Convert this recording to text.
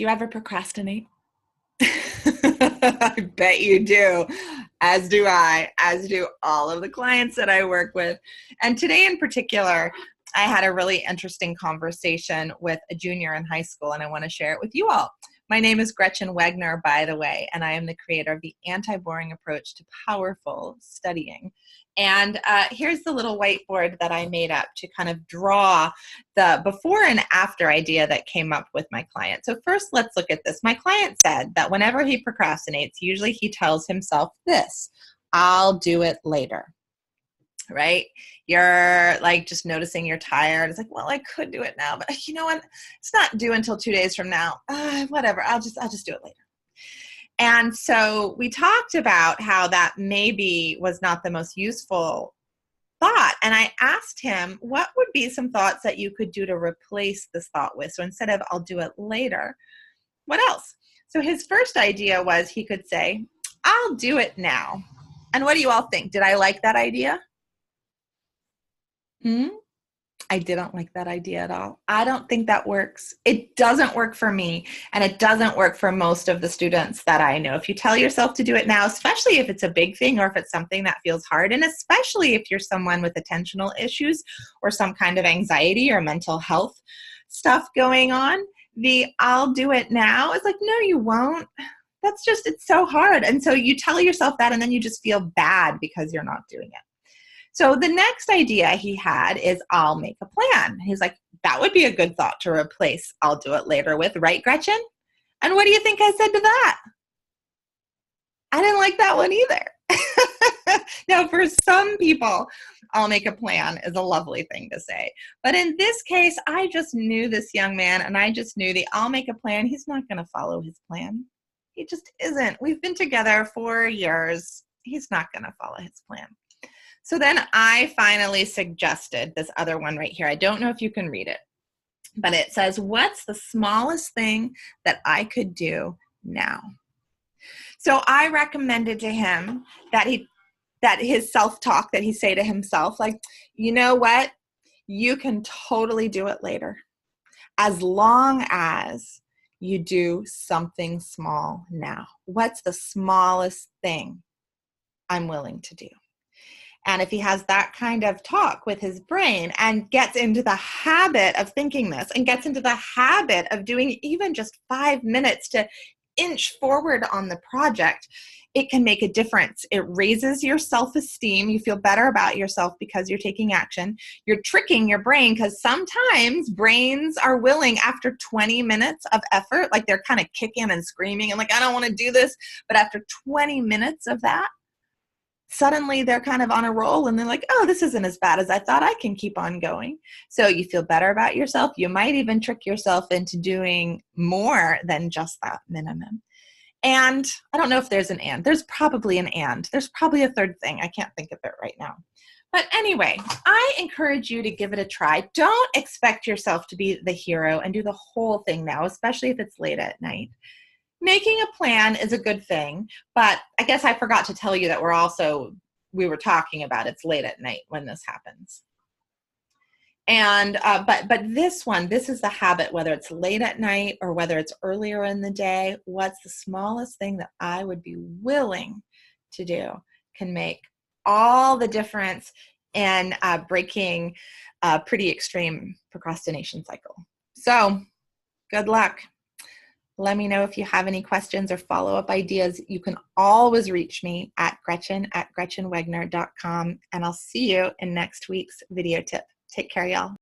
Do you ever procrastinate? I bet you do, as do I, as do all of the clients that I work with. And today in particular, I had a really interesting conversation with a junior in high school, and I want to share it with you all. My name is Gretchen Wegner, by the way, and I am the creator of the anti-boring approach to powerful studying. And here's the little whiteboard that I made up to kind of draw the before and after idea that came up with my client. So first, let's look at this. My client said that whenever he procrastinates, usually he tells himself this: I'll do it later. Right? You're like just noticing you're tired. It's like, well, I could do it now, but you know what? It's not due until 2 days from now. Whatever. I'll just do it later. And so we talked about how that maybe was not the most useful thought. And I asked him, what would be some thoughts that you could do to replace this thought with? So instead of I'll do it later, what else? So his first idea was he could say, I'll do it now. And what do you all think? Did I like that idea? I didn't like that idea at all. I don't think that works. It doesn't work for me, and it doesn't work for most of the students that I know. If you tell yourself to do it now, especially if it's a big thing or if it's something that feels hard, and especially if you're someone with attentional issues or some kind of anxiety or mental health stuff going on, the I'll do it now is like, no, you won't. That's just, it's so hard. And so you tell yourself that, and then you just feel bad because you're not doing it. So the next idea he had is I'll make a plan. He's like, that would be a good thought to replace I'll do it later with, right, Gretchen? And what do you think I said to that? I didn't like that one either. Now, for some people, I'll make a plan is a lovely thing to say. But in this case, I just knew this young man, and I just knew the I'll make a plan. He's not going to follow his plan. He just isn't. We've been together for years. He's not going to follow his plan. So then I finally suggested this other one right here. I don't know if you can read it, but it says, what's the smallest thing that I could do now? So I recommended to him that his self-talk, that he say to himself, like, you know what? You can totally do it later, as long as you do something small now. What's the smallest thing I'm willing to do? And if he has that kind of talk with his brain and gets into the habit of thinking this and gets into the habit of doing even just 5 minutes to inch forward on the project, it can make a difference. It raises your self-esteem. You feel better about yourself because you're taking action. You're tricking your brain, because sometimes brains are willing after 20 minutes of effort, like they're kind of kicking and screaming and like, I don't want to do this. But after 20 minutes of that, suddenly they're kind of on a roll, and they're like, oh, this isn't as bad as I thought. I can keep on going. So you feel better about yourself. You might even trick yourself into doing more than just that minimum. And I don't know if there's an and. There's probably an and. There's probably a third thing. I can't think of it right now. But anyway, I encourage you to give it a try. Don't expect yourself to be the hero and do the whole thing now, especially if it's late at night. Making a plan is a good thing, but I guess I forgot to tell you that we were talking about it's late at night when this happens. And but this is the habit, whether it's late at night or whether it's earlier in the day. What's the smallest thing that I would be willing to do can make all the difference in breaking a pretty extreme procrastination cycle. So good luck. Let me know if you have any questions or follow-up ideas. You can always reach me at Gretchen@GretchenWegner.com, and I'll see you in next week's video tip. Take care, y'all.